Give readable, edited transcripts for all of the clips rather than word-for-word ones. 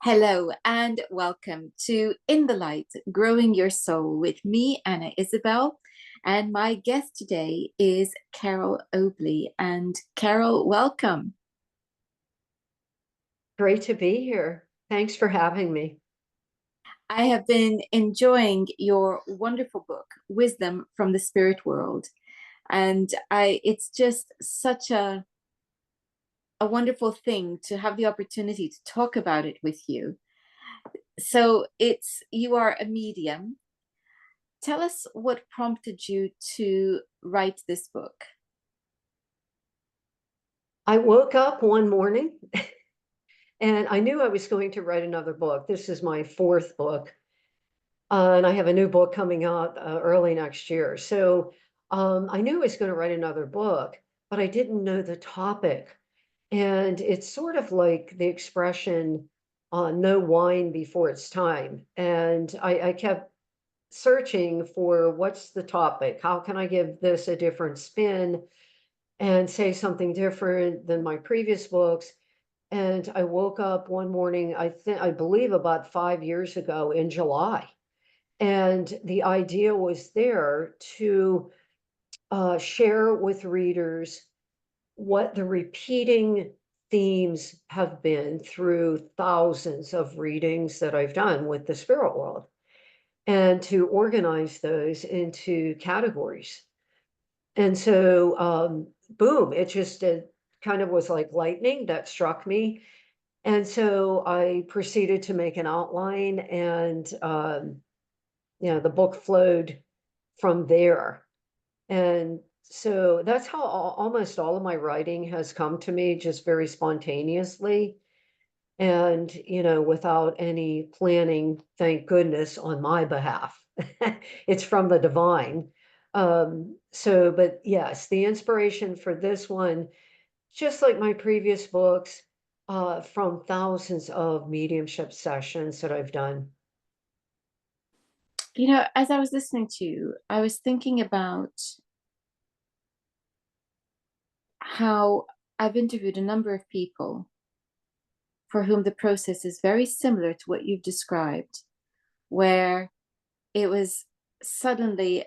Hello and welcome to In the Light, Growing Your Soul with me, Anna Isabel. And my guest today is Carole Obley. And Carole, welcome. Great to be here. Thanks for having me. I have been enjoying your wonderful book, Wisdom from the Spirit World. And it's just such a wonderful thing to have the opportunity to talk about it with you. So you are a medium. Tell us what prompted you to write this book. I woke up one morning and I knew I was going to write another book. This is my fourth book, and I have a new book coming out early next year. So I knew I was going to write another book, but I didn't know the topic. And it's sort of like the expression, no wine before it's time. And I kept searching for what's the topic? How can I give this a different spin and say something different than my previous books? And I woke up one morning, I believe about 5 years ago in July. And the idea was there to share with readers what the repeating themes have been through thousands of readings that I've done with the spirit world, and to organize those into categories. And so, boom, it kind of was like lightning that struck me. And so I proceeded to make an outline, and the book flowed from there. And so that's how almost all of my writing has come to me, just very spontaneously, and without any planning, thank goodness, on my behalf. It's from the divine. But yes, the inspiration for this one, just like my previous books, from thousands of mediumship sessions that I've done. As I was listening to you, I was thinking about how I've interviewed a number of people for whom the process is very similar to what you've described, where it was suddenly,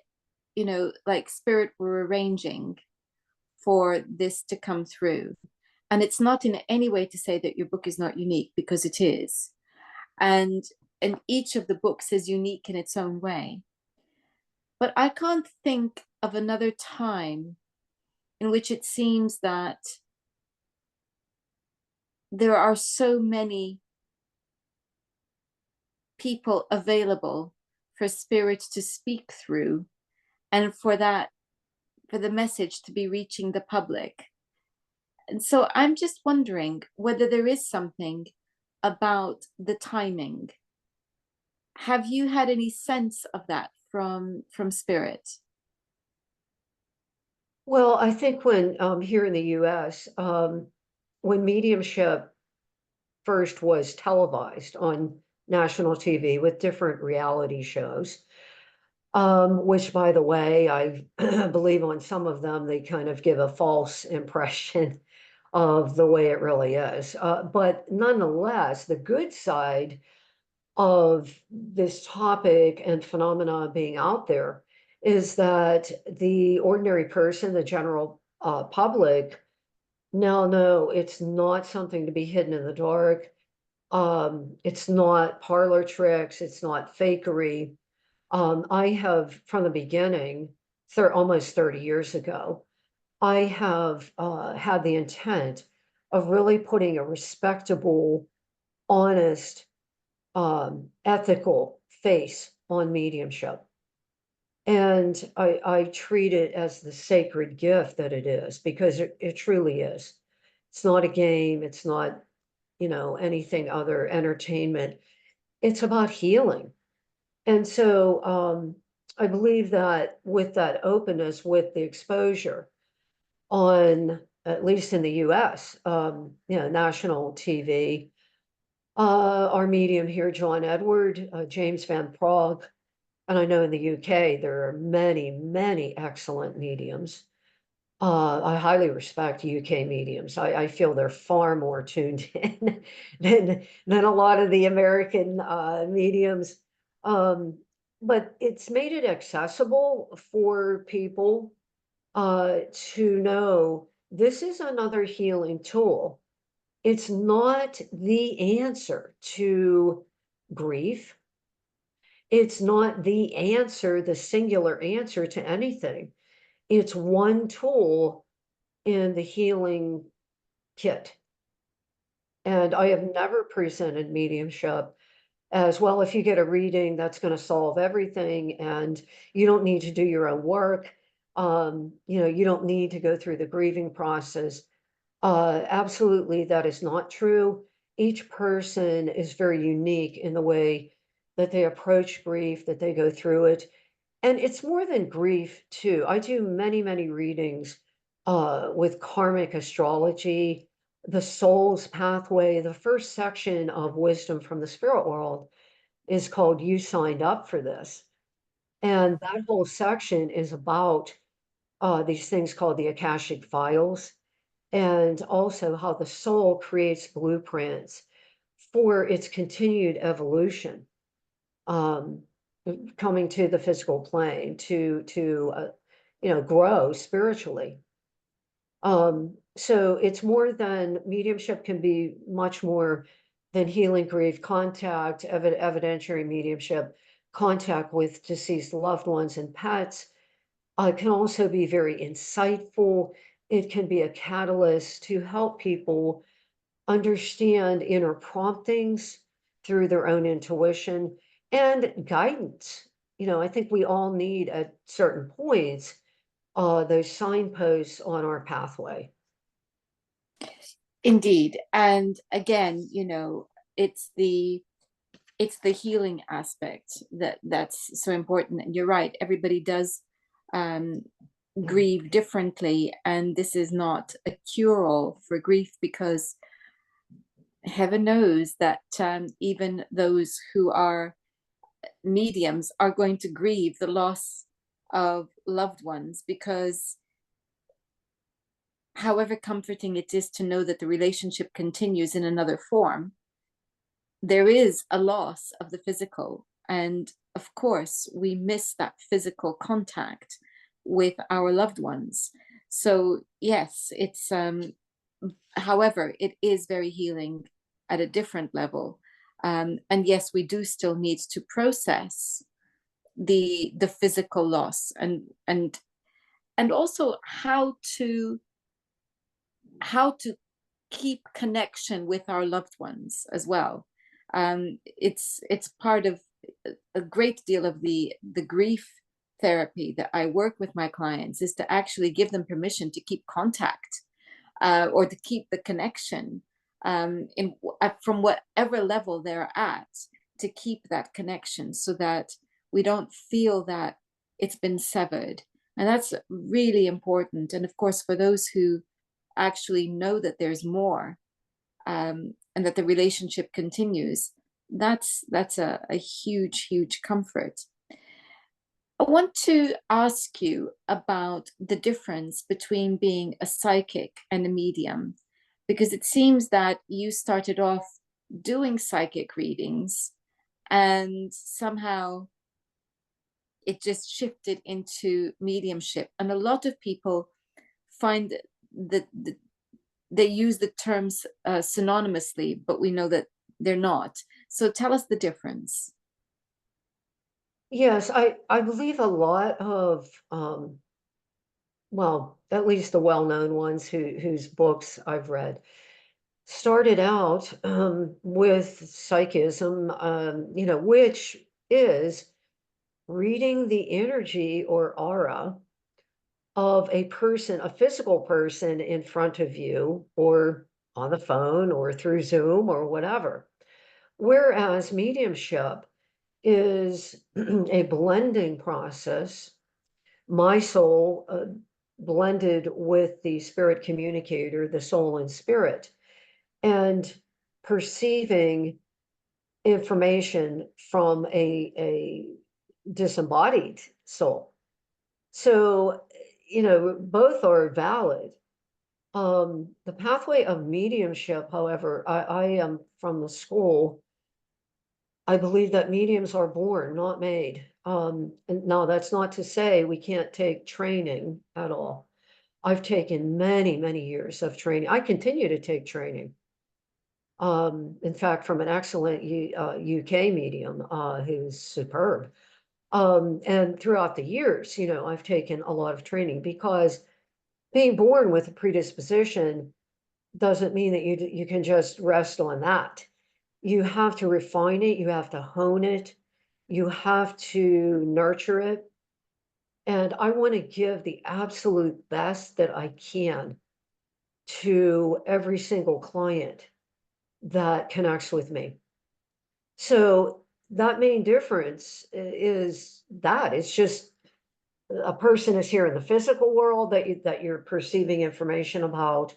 like spirit were arranging for this to come through. And it's not in any way to say that your book is not unique, because it is. And each of the books is unique in its own way. But I can't think of another time in which it seems that there are so many people available for spirit to speak through, and for the message to be reaching the public. And so I'm just wondering whether there is something about the timing. Have you had any sense of that from spirit? Well, I think when here in the US, when mediumship first was televised on national TV with different reality shows, which, by the way, I believe on some of them they kind of give a false impression of the way it really is. But nonetheless, the good side of this topic and phenomena being out there is that the ordinary person, the general public, now know it's not something to be hidden in the dark. It's not parlor tricks. It's not fakery. I have, from the beginning, almost 30 years ago, I have had the intent of really putting a respectable, honest, ethical face on mediumship. And I treat it as the sacred gift that it is, because it truly is. It's not a game. It's not, anything other entertainment. It's about healing. And so I believe that with that openness, with the exposure on, at least in the US, national TV, our medium here, John Edward, James Van Prague, and I know in the UK there are many, many excellent mediums. I highly respect UK mediums. I feel they're far more tuned in than a lot of the American mediums. Um, but it's made it accessible for people to know this is another healing tool. It's not the answer to grief. It's not the answer, the singular answer to anything. It's one tool in the healing kit. And I have never presented mediumship as well. If you get a reading, that's going to solve everything, and you don't need to do your own work. You don't need to go through the grieving process. Absolutely, that is not true. Each person is very unique in the way that they approach grief, that they go through it. And it's more than grief, too. I do many, many readings with karmic astrology, the soul's pathway. The first section of Wisdom from the Spirit World is called You Signed Up for This. And that whole section is about these things called the Akashic Files, and also how the soul creates blueprints for its continued evolution. Um, Coming to the physical plane to grow spiritually. So it's more than mediumship can be much more than healing grief, contact, evidentiary mediumship, contact with deceased loved ones and pets. It can also be very insightful. It can be a catalyst to help people understand inner promptings through their own intuition and guidance. I think we all need at certain points those signposts on our pathway. Indeed. And again, it's the it's the healing aspect that's so important. And you're right, everybody does um, grieve differently, and this is not a cure-all for grief, because heaven knows that even those who are mediums are going to grieve the loss of loved ones, because however comforting it is to know that the relationship continues in another form, there is a loss of the physical. And of course, we miss that physical contact with our loved ones. So, yes, however, it is very healing at a different level. And yes, we do still need to process the physical loss, and also how to keep connection with our loved ones as well. It's part of a great deal of the grief therapy that I work with my clients, is to actually give them permission to keep contact, or to keep the connection, in from whatever level they're at, to keep that connection so that we don't feel that it's been severed. And that's really important. And of course, for those who actually know that there's more, and that the relationship continues, that's a huge comfort. I want to ask you about the difference between being a psychic and a medium, because it seems that you started off doing psychic readings, and somehow it just shifted into mediumship. And a lot of people find that they use the terms synonymously, but we know that they're not. So tell us the difference. Yes, I believe a lot of well, at least the well-known ones whose books I've read started out with psychism, which is reading the energy or aura of a person, a physical person in front of you, or on the phone, or through Zoom, or whatever. Whereas mediumship is a blending process. My soul blended with the spirit communicator, the soul and spirit, and perceiving information from a disembodied soul. So both are valid. The pathway of mediumship, however, I am from the school. I believe that mediums are born, not made. And now that's not to say we can't take training at all. I've taken many, many years of training. I continue to take training. In fact, from an excellent UK medium who's superb. And throughout the years, I've taken a lot of training because being born with a predisposition doesn't mean that you can just rest on that. You have to refine it, you have to hone it, you have to nurture it. And I want to give the absolute best that I can to every single client that connects with me. So that main difference is that it's just a person is here in the physical world that you're perceiving information about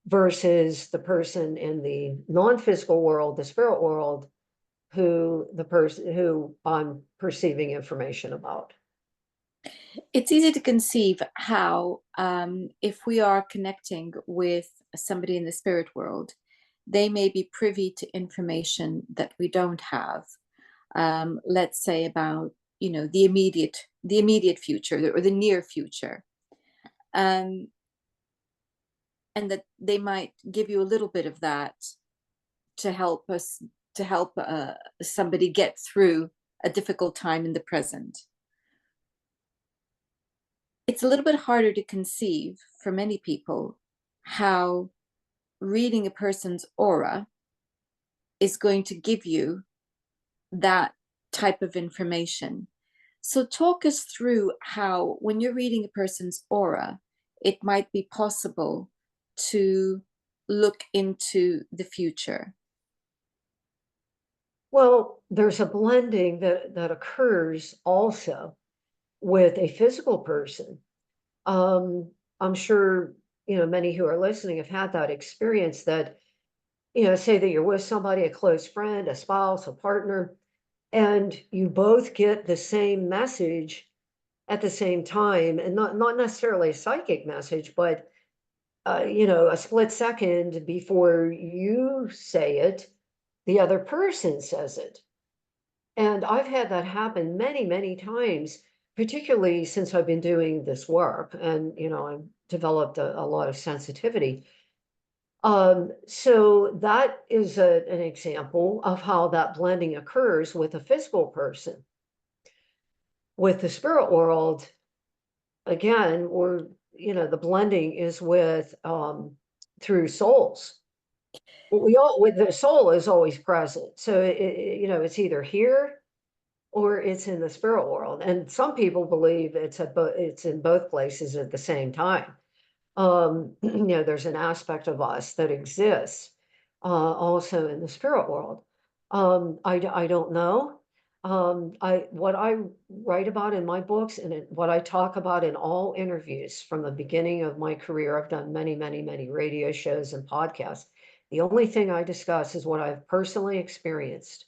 versus the person in the non-physical world, the spirit world, who I'm perceiving information about. It's easy to conceive how, if we are connecting with somebody in the spirit world, they may be privy to information that we don't have. Let's say about, the immediate future or the near future, um, and that they might give you a little bit of that to help us to help somebody get through a difficult time in the present. It's a little bit harder to conceive for many people how reading a person's aura is going to give you that type of information. So, talk us through how, when you're reading a person's aura, it might be possible to look into the future. Well, there's a blending that occurs also with a physical person. I'm sure, many who are listening have had that experience that, say that you're with somebody, a close friend, a spouse, a partner, and you both get the same message at the same time, and not necessarily a psychic message, but a split second before you say it, the other person says it. And I've had that happen many, many times, particularly since I've been doing this work and, I've developed a lot of sensitivity. So that is an example of how that blending occurs with a physical person. With the spirit world, again, the blending is through souls. We all with the soul is always present. So it's either here or it's in the spirit world. And some people believe it's in both places at the same time. There's an aspect of us that exists also in the spirit world. I don't know. What I write about in my books and what I talk about in all interviews from the beginning of my career, I've done many, many, many radio shows and podcasts. The only thing I discuss is what I've personally experienced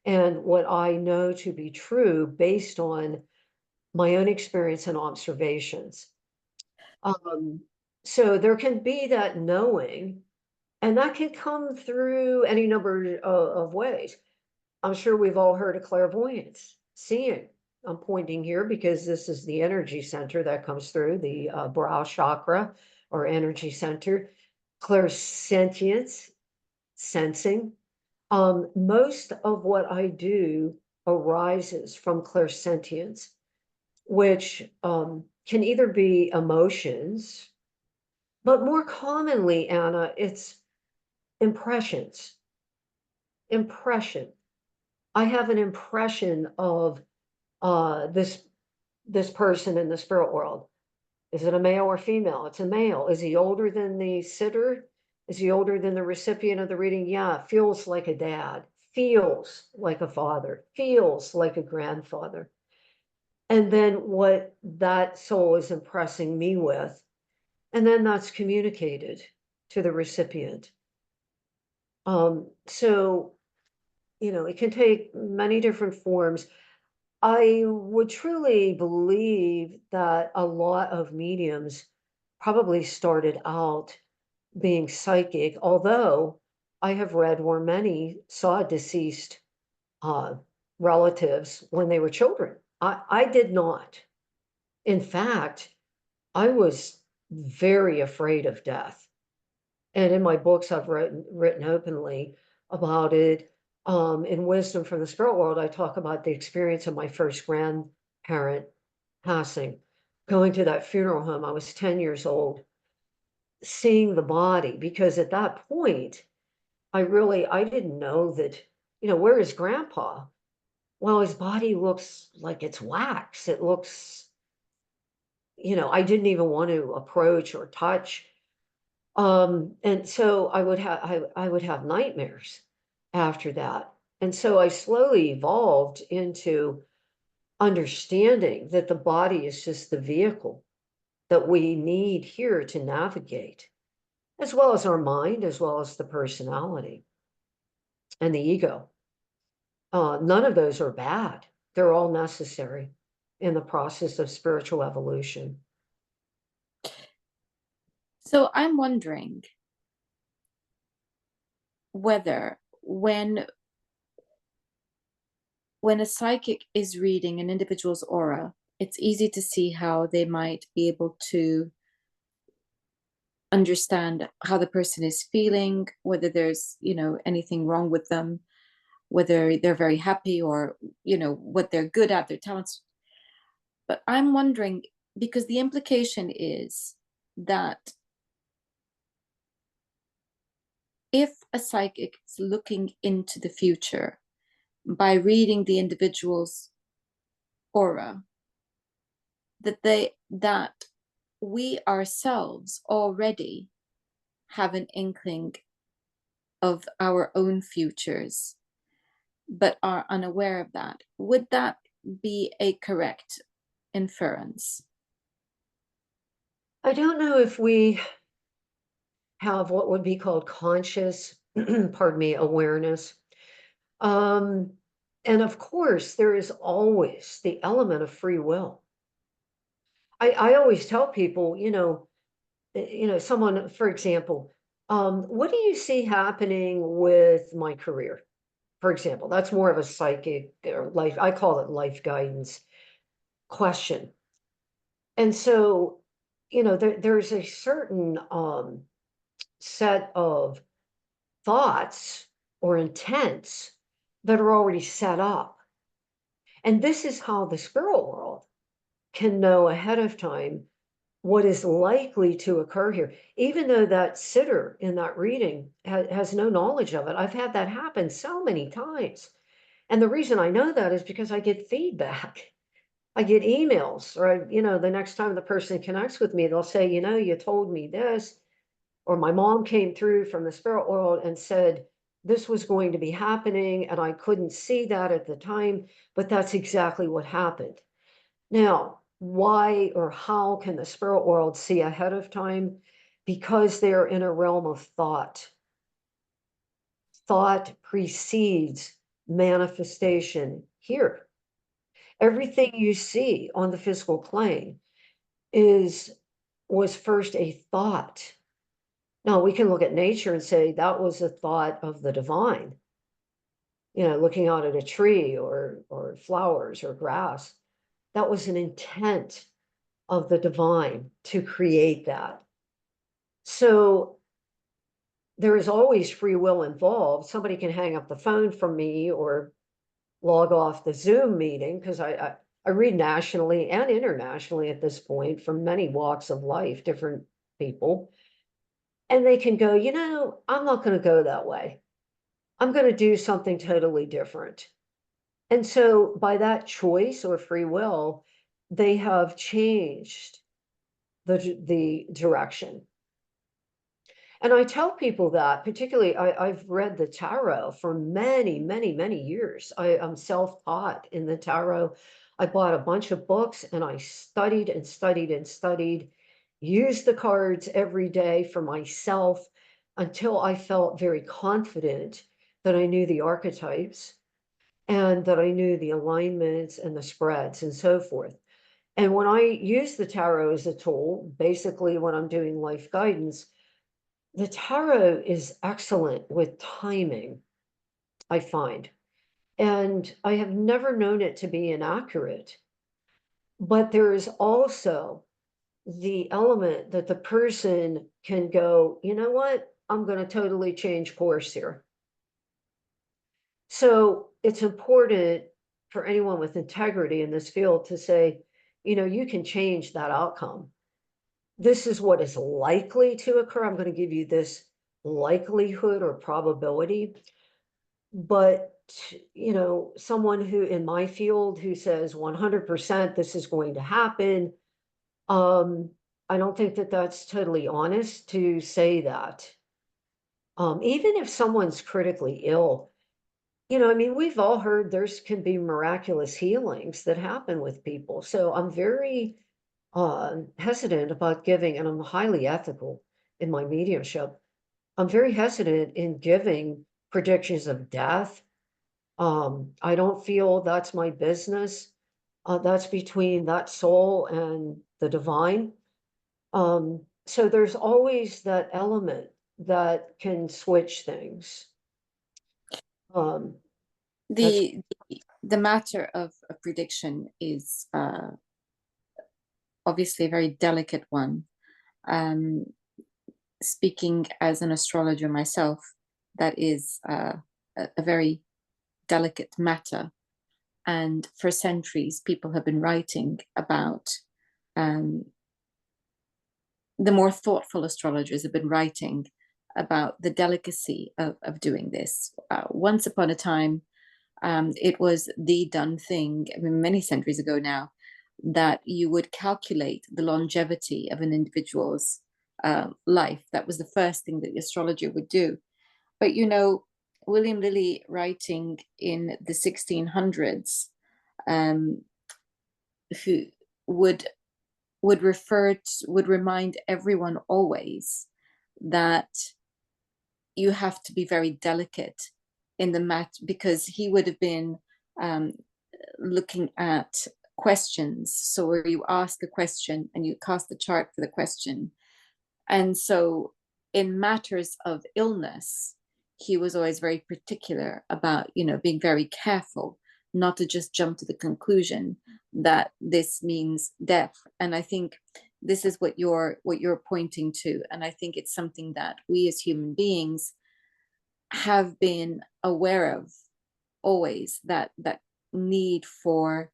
and what I know to be true based on my own experience and observations. Um, so there can be that knowing, and that can come through any number of ways. I'm sure we've all heard of clairvoyance, seeing. I'm pointing here because this is the energy center that comes through the brow chakra or energy center. Clairsentience, sensing. Most of what I do arises from clairsentience, which can either be emotions, but more commonly, Anna, it's impressions. Impression. I have an impression of this person in the spirit world. Is it a male or female? It's a male. Is he older than the sitter? Is he older than the recipient of the reading? Yeah, feels like a dad, feels like a father, feels like a grandfather. And then what that soul is impressing me with, and then that's communicated to the recipient. So, it can take many different forms. I would truly believe that a lot of mediums probably started out being psychic, although I have read where many saw deceased uh, relatives when they were children. I did not. In fact, I was very afraid of death. And in my books, I've written openly about it. In Wisdom from the Spirit World, I talk about the experience of my first grandparent passing, going to that funeral home. I was 10 years old, seeing the body, because at that point, I didn't know that, where is grandpa? Well, his body looks like it's wax. It looks, I didn't even want to approach or touch. And so I would have nightmares after that. And so I slowly evolved into understanding that the body is just the vehicle that we need here to navigate, as well as our mind, as well as the personality and the ego. None of those are bad. They're all necessary in the process of spiritual evolution. So I'm wondering whether when a psychic is reading an individual's aura, it's easy to see how they might be able to understand how the person is feeling, whether there's, anything wrong with them, whether they're very happy or, what they're good at, their talents. But I'm wondering, because the implication is that if a psychic is looking into the future by reading the individual's aura, that we ourselves already have an inkling of our own futures, but are unaware of that. Would that be a correct inference? I don't know if we have what would be called conscious, pardon me, awareness. Um, and of course, there is always the element of free will. I always tell people, someone, for example, what do you see happening with my career? For example, that's more of a psychic or life, I call it life guidance question. And so, there's a certain set of thoughts or intents that are already set up. And this is how the spirit world can know ahead of time what is likely to occur here, even though that sitter in that reading has no knowledge of it. I've had that happen so many times. And the reason I know that is because I get feedback. I get emails, or the next time the person connects with me, they'll say, you told me this, or my mom came through from the spirit world and said this was going to be happening, and I couldn't see that at the time, but that's exactly what happened. Now, why or how can the spirit world see ahead of time? Because they're in a realm of thought. Thought precedes manifestation here. Everything you see on the physical plane is was first a thought. Now we can look at nature and say that was a thought of the divine, looking out at a tree or flowers or grass. That was an intent of the divine to create that. So there is always free will involved. Somebody can hang up the phone from me or log off the Zoom meeting, because I read nationally and internationally at this point from many walks of life, different people. And they can go, I'm not going to go that way. I'm going to do something totally different. And so by that choice or free will, they have changed the direction. And I tell people that, particularly, I've read the tarot for many, many, many years. I'm self-taught in the tarot. I bought a bunch of books and I studied and studied and studied, used the cards every day for myself until I felt very confident that I knew the archetypes. and that I knew the alignments and the spreads and so forth. And when I use the tarot as a tool, basically when I'm doing life guidance, the tarot is excellent with timing, I find. And I have never known it to be inaccurate. But there is also the element that the person can go, you know what? I'm going to totally change course here. So it's important for anyone with integrity in this field to say, you know, you can change that outcome. This is what is likely to occur. I'm going to give you this likelihood or probability. But, you know, someone who in my field who says 100% this is going to happen, um, I don't think that that's totally honest to say that. Even if someone's critically ill, you know, I mean, we've all heard there's can be miraculous healings that happen with people. So I'm very hesitant about giving, and I'm highly ethical in my mediumship. I'm very hesitant in giving predictions of death. I don't feel that's my business. That's between that soul and the divine. So there's always that element that can switch things. Um, that's The matter of a prediction is obviously a very delicate one. Um, Speaking as an astrologer myself, that is a very delicate matter. And for centuries, people have been writing about um, the more thoughtful astrologers have been writing about the delicacy of doing this. Once upon a time, it was the done thing, I mean, many centuries ago now, that you would calculate the longevity of an individual's life. That was the first thing that the astrologer would do. But, you know, William Lilly, writing in the 1600s, um, who would would remind everyone always that you have to be very delicate in the mat, because he would have been um, looking at questions. So where you ask a question and you cast the chart for the question. And so in matters of illness, he was always very particular about, you know, being very careful not to just jump to the conclusion that this means death. And I think this is what you're pointing to. And I think it's something that we as human beings have been aware of always, that need for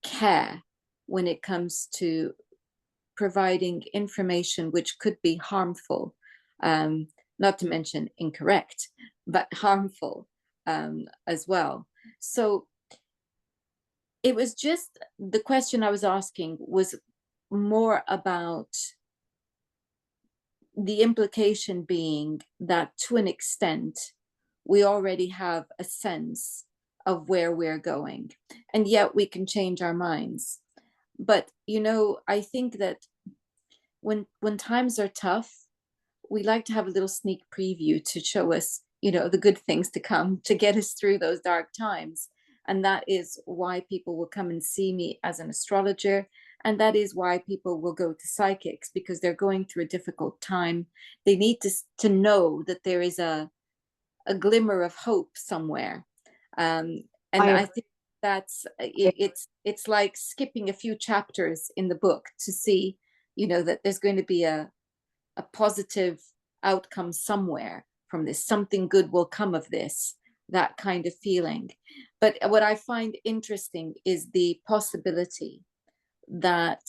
care when it comes to providing information which could be harmful, not to mention incorrect, but harmful as well. So it was just the question I was asking was more about the implication being that to an extent, we already have a sense of where we're going, and yet we can change our minds. But, you know, I think that when times are tough, we like to have a little sneak preview to show us, you know, the good things to come to get us through those dark times. And that is why people will come and see me as an astrologer. And that is why people will go to psychics, because they're going through a difficult time. They need to know that there is a glimmer of hope somewhere. Um, I and I agree. think that's it's like skipping a few chapters in the book to see, you know, that there's going to be a positive outcome somewhere from this. Something good will come of this, that kind of feeling. But what I find interesting is the possibility that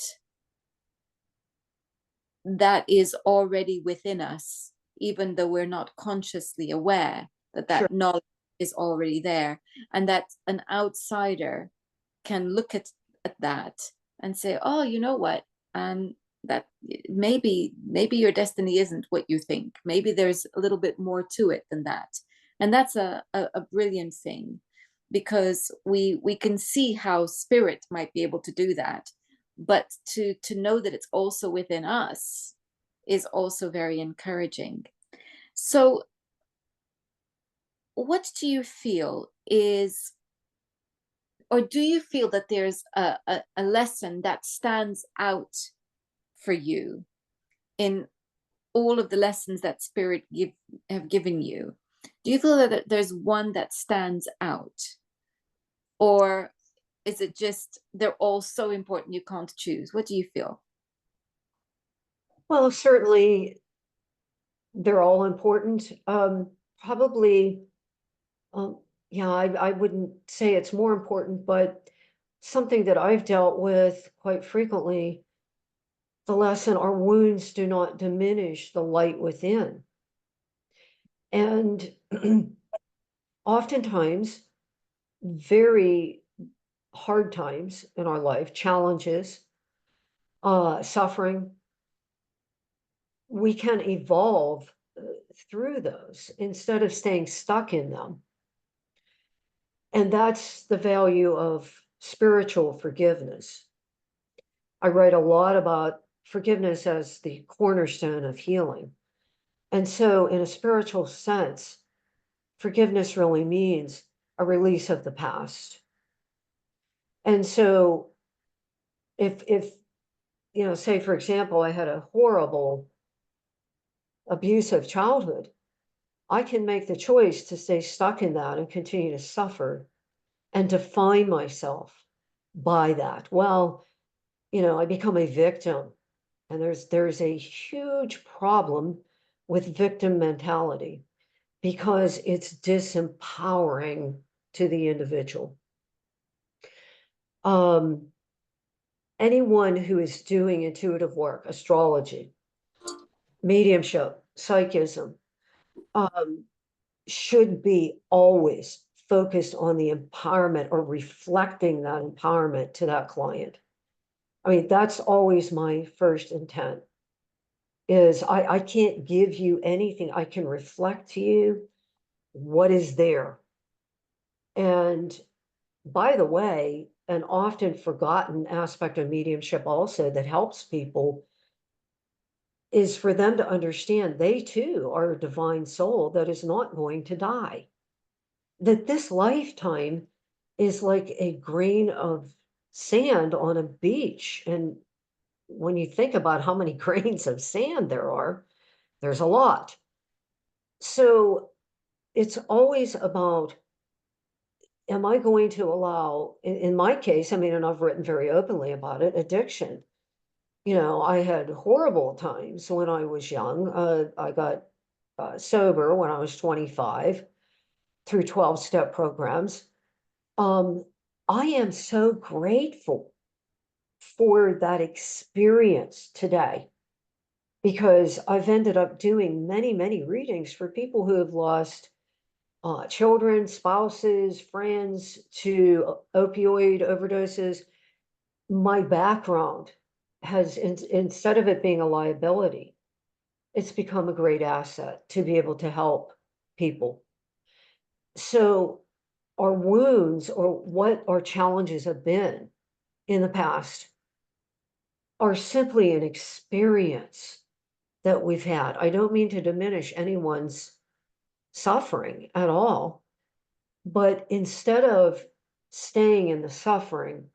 that is already within us, even though we're not consciously aware that Sure. that knowledge is already there, and that an outsider can look at that and say, oh, you know what, that maybe your destiny isn't what you think. Maybe there's a little bit more to it than that. And that's a brilliant thing, because we can see how spirit might be able to do that, but to know that it's also within us is also very encouraging. So what do you feel is, or do you feel that there's a lesson that stands out for you in all of the lessons that spirit have given you? Do you feel that there's one that stands out, or is it just they're all so important you can't choose? What do you feel? Well, certainly they're all important. Probably, um, yeah, I wouldn't say it's more important, but something that I've dealt with quite frequently, the lesson, our wounds do not diminish the light within. And oftentimes, very hard times in our life, challenges, suffering, we can evolve through those instead of staying stuck in them. And that's the value of spiritual forgiveness. I write a lot about forgiveness as the cornerstone of healing. And so, in a spiritual sense, forgiveness really means a release of the past. And so, if say for example, I had a horrible abusive childhood, I can make the choice to stay stuck in that and continue to suffer and define myself by that. Well, I become a victim, and there's a huge problem with victim mentality because it's disempowering to the individual. Um, Anyone who is doing intuitive work, astrology, mediumship, psychism, um, should be always focused on the empowerment or reflecting that empowerment to that client. I mean, that's always my first intent is I can't give you anything. I can reflect to you what is there. And by the way, an often forgotten aspect of mediumship also that helps people is for them to understand they too are a divine soul that is not going to die. That this lifetime is like a grain of sand on a beach. And when you think about how many grains of sand there are, there's a lot. So it's always about, am I going to allow, in my case, I mean, and I've written very openly about it, addiction. I had horrible times when I was young. I got sober when I was 25 through 12-step programs. Um, I am so grateful for that experience today because I've ended up doing many, many readings for people who have lost children, spouses, friends to opioid overdoses. My background has, instead of it being a liability, it's become a great asset to be able to help people. So, our wounds or what our challenges have been in the past are simply an experience that we've had. I don't mean to diminish anyone's suffering at all, but instead of staying in the suffering,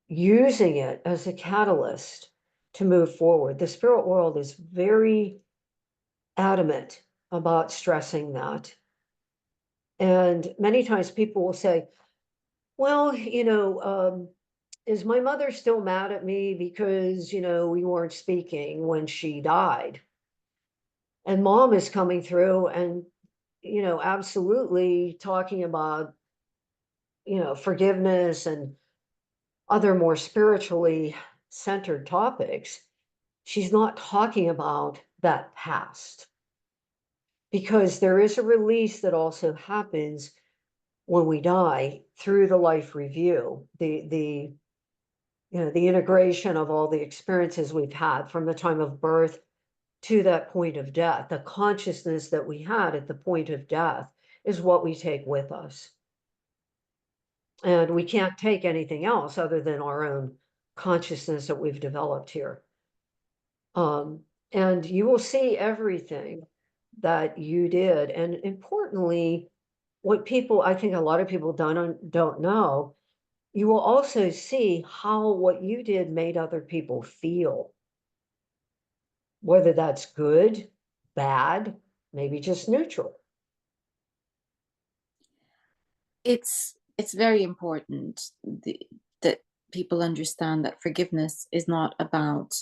using it as a catalyst to move forward. The spirit world is very adamant about stressing that. And many times people will say, well, is my mother still mad at me because, we weren't speaking when she died? And mom is coming through and, absolutely talking about, forgiveness and other more spiritually centered topics. She's not talking about that past because there is a release that also happens when we die through the life review, the integration of all the experiences we've had from the time of birth to that point of death. The consciousness that we had at the point of death is what we take with us. And we can't take anything else other than our own consciousness that we've developed here. And you will see everything that you did. And importantly, what people I think a lot of people don't know, you will also see how what you did made other people feel, whether that's good, bad, maybe just neutral. It's very important that people understand that forgiveness is not about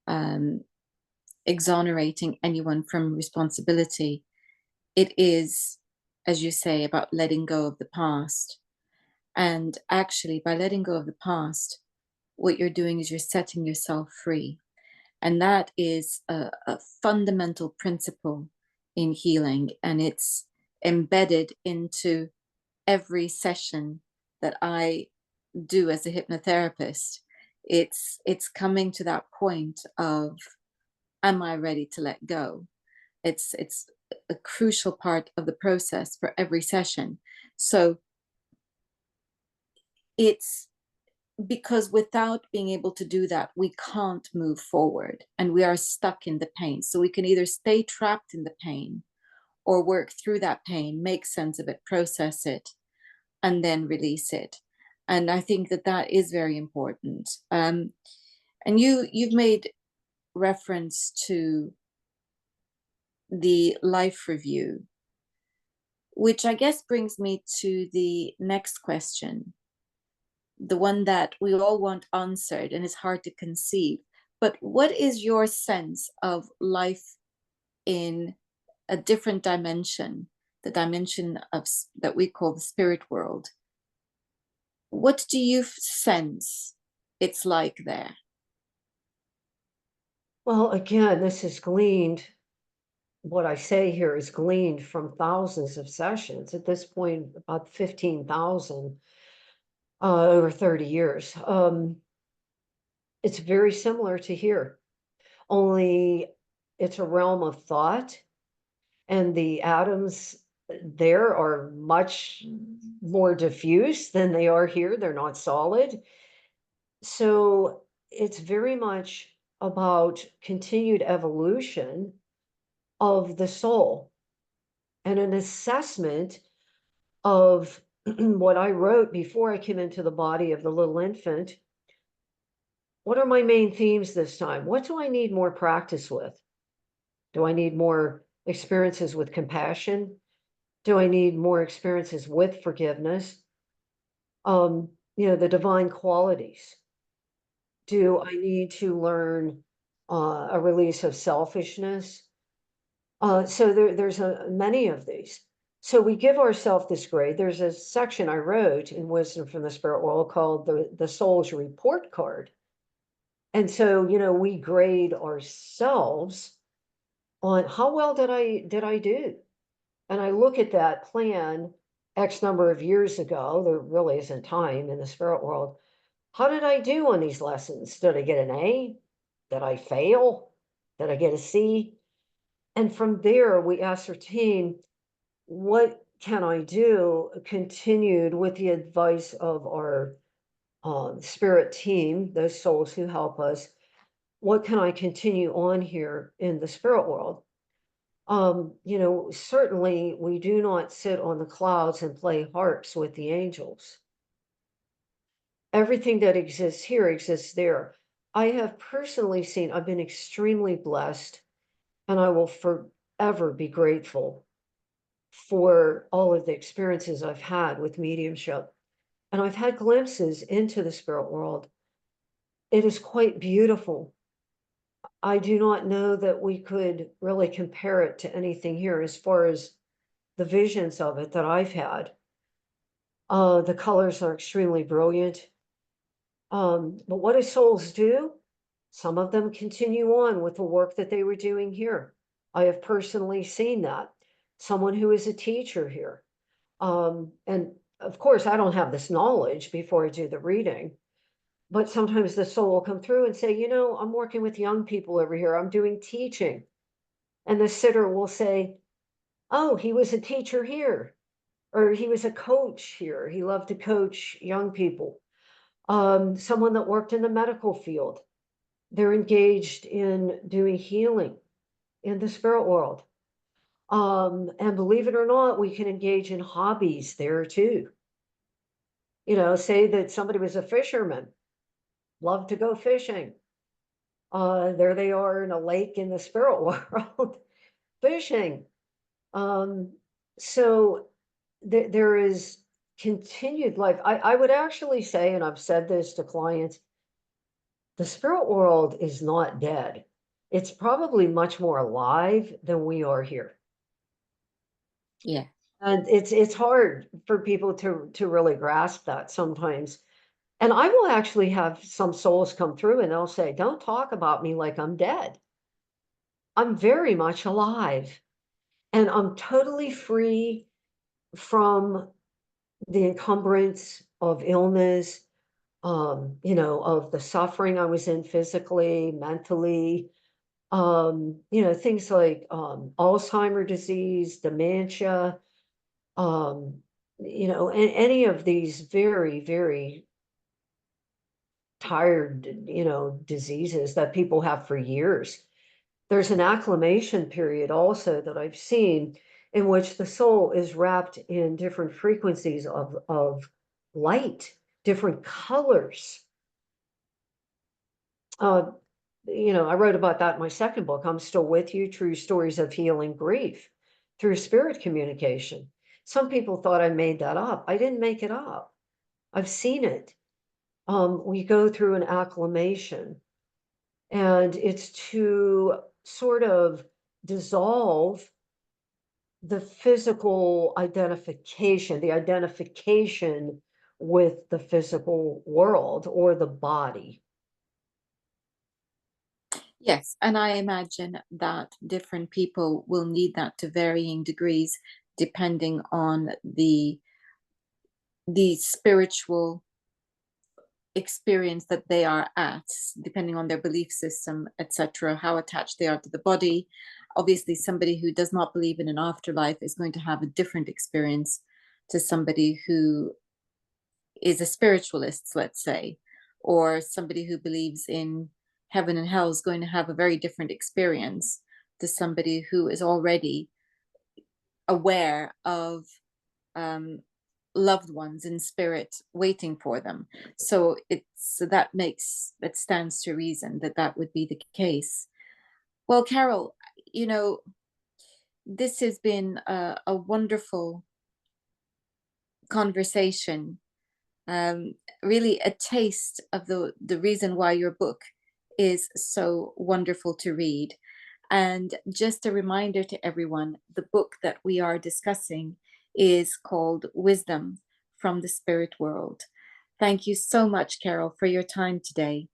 um, exonerating anyone from responsibility. It is, as you say, about letting go of the past. And actually, by letting go of the past, what you're doing is you're setting yourself free. And that is a fundamental principle in healing. And it's embedded into every session that I do as a hypnotherapist. It's coming to that point of, am I ready to let go? It's a crucial part of the process for every session. So it's because without being able to do that, we can't move forward and we are stuck in the pain. So we can either stay trapped in the pain or work through that pain, make sense of it, process it, and then release it. And I think that that is very important. And you've made reference to the life review, which I guess brings me to the next question, the one that we all want answered and is hard to conceive. But what is your sense of life in a different dimension, the dimension of that we call the spirit world? What do you sense it's like there? Well, again, this is gleaned what I say here is gleaned from thousands of sessions. At this point, about 15,000 over 30 years. It's very similar to here, only it's a realm of thought, and the atoms there are much more diffuse than they are here. They're not solid. So it's very much about continued evolution of the soul and an assessment of what I wrote before I came into the body of the little infant. What are my main themes this time? What do I need more practice with? Do I need more experiences with compassion? Do I need more experiences with forgiveness? The divine qualities. Do I need to learn a release of selfishness? So there's many of these. So we give ourselves this grade. There's a section I wrote in Wisdom from the Spirit World called the Soul's Report Card. And so, we grade ourselves on how well did I do? And I look at that plan X number of years ago. There really isn't time in the spirit world. How did I do on these lessons? Did I get an A? Did I fail? Did I get a C? And from there, we ascertain what can I do continued with the advice of our spirit team, those souls who help us. What can I continue on here in the spirit world? Certainly we do not sit on the clouds and play harps with the angels. Everything that exists here exists there. I have personally seen, I've been extremely blessed, and I will forever be grateful for all of the experiences I've had with mediumship. And I've had glimpses into the spirit world. It is quite beautiful. I do not know that we could really compare it to anything here as far as the visions of it that I've had. The colors are extremely brilliant. But what do souls do? Some of them continue on with the work that they were doing here. I have personally seen that. Someone who is a teacher here. And of course, I don't have this knowledge before I do the reading, but sometimes the soul will come through and say, I'm working with young people over here. I'm doing teaching. And the sitter will say, oh, he was a teacher here, or he was a coach here. He loved to coach young people. Someone that worked in the medical field. They're engaged in doing healing in the spirit world. And believe it or not, we can engage in hobbies there too. You know, say that somebody was a fisherman, loved to go fishing. There they are in a lake in the spirit world fishing. Um, so there is continued life. I would actually say, and I've said this to clients, the spirit world is not dead. It's probably much more alive than we are here. Yeah. And it's hard for people to really grasp that sometimes. And I will actually have some souls come through and they'll say, "Don't talk about me like I'm dead. I'm very much alive and I'm totally free from the encumbrance of illness, you know, of the suffering I was in physically, mentally, you know, things like Alzheimer disease, dementia, um, you know, and any of these very, very tired, you know, diseases that people have for years. There's an acclimation period also that I've seen in which the soul is wrapped in different frequencies of light, different colors. Uh, you know, I wrote about that in my second book, I'm Still With You, True Stories of Healing Grief through Spirit Communication. Some people thought I made that up. I didn't make it up. I've seen it. We go through an acclimation, and it's to sort of dissolve the physical identification, the identification with the physical world or the body. Yes, and I imagine that different people will need that to varying degrees depending on the spiritual experience that they are at, depending on their belief system, etc., how attached they are to the body. Obviously, somebody who does not believe in an afterlife is going to have a different experience to somebody who is a spiritualist, let's say, or somebody who believes in heaven and hell is going to have a very different experience to somebody who is already aware of um, loved ones in spirit waiting for them. So that makes it stands to reason that that would be the case. Well, Carole, you know, this has been a wonderful conversation. Um, Really a taste of the reason why your book is so wonderful to read. And just a reminder to everyone, the book that we are discussing is called Wisdom from the Spirit World. Thank you so much, Carole, for your time today.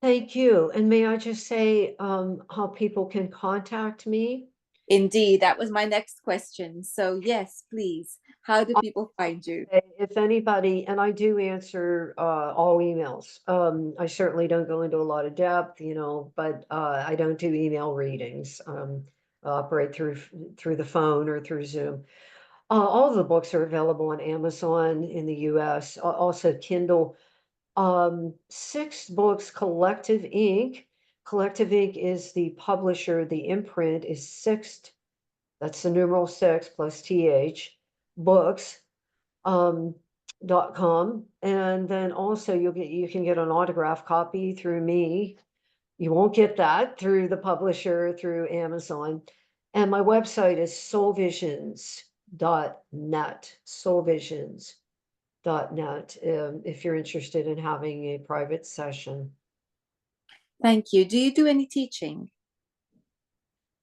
Thank you. And may I just say how people can contact me? Indeed, that was my next question. So, yes, please. How do people find you? If anybody, and I do answer all emails. I certainly don't go into a lot of depth, you know, but I don't do email readings. I operate through the phone or through Zoom. All of the books are available on Amazon in the US, also Kindle. Six books, Collective Inc. Collective Inc. is the publisher. The imprint is Sixth. That's the numeral six plus TH books um, .com. And then also you can get an autograph copy through me. You won't get that through the publisher, through Amazon. And my website is soulvisions.net, soulvisions.net, if you're interested in having a private session. Thank you. Do you do any teaching?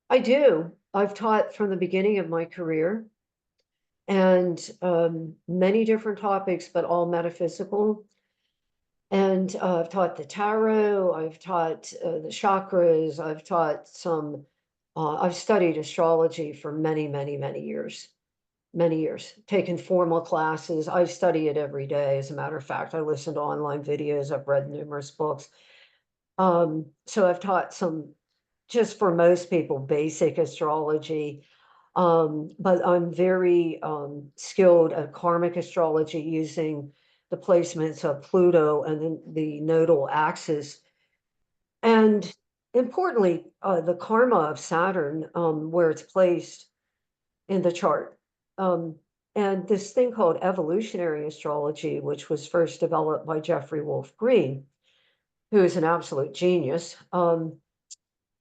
I do. I've taught from the beginning of my career and many different topics, but all metaphysical. And I've taught the tarot, I've taught the chakras, I've taught some, I've studied astrology for many, many, many years, taken formal classes. I study it every day. As a matter of fact, I listen to online videos, I've read numerous books. So I've taught some, just for most people, basic astrology. But I'm very skilled at karmic astrology using the placements of Pluto and then the nodal axis. And importantly, the karma of Saturn, where it's placed in the chart. Um, and this thing called evolutionary astrology, which was first developed by Jeffrey Wolf Green, who is an absolute genius.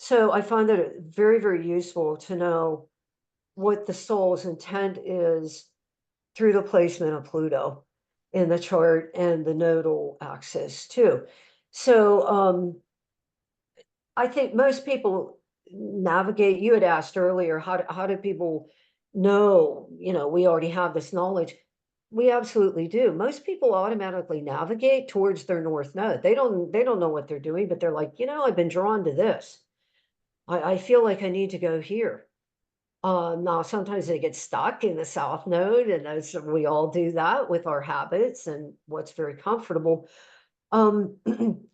So I find that it very, very useful to know what the soul's intent is through the placement of Pluto in the chart and the nodal axis too. So I think most people navigate. You had asked earlier, how do people know, we already have this knowledge. We absolutely do. Most people automatically navigate towards their north node. They don't know what they're doing, but they're like, I've been drawn to this. I feel like I need to go here. Now sometimes they get stuck in the south node, and as we all do that with our habits and what's very comfortable. Um,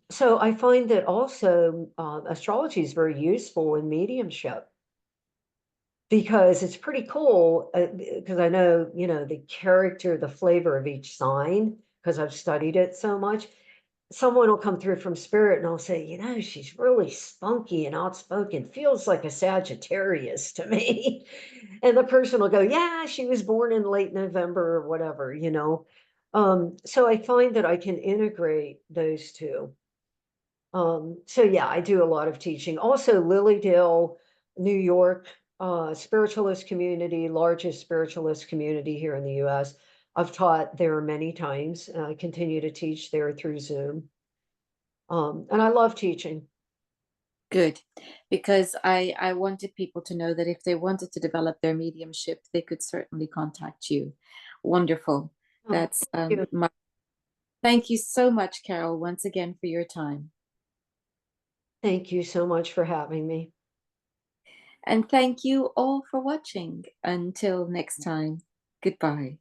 so I find that also astrology is very useful in mediumship because it's pretty cool. Because I know, the character, the flavor of each sign, because I've studied it so much. Someone will come through from spirit and I'll say, she's really spunky and outspoken, feels like a Sagittarius to me. And the person will go, yeah, she was born in late November or whatever. So I find that I can integrate those two. So yeah, I do a lot of teaching. Also, Lilydale, New York, spiritualist community, largest spiritualist community here in the US. I've taught there many times. And I continue to teach there through Zoom. And I love teaching. Good, because I wanted people to know that if they wanted to develop their mediumship, they could certainly contact you. Wonderful. Oh, That's thank you. my thank you so much, Carole, once again for your time. Thank you so much for having me. And thank you all for watching. Until next time, goodbye.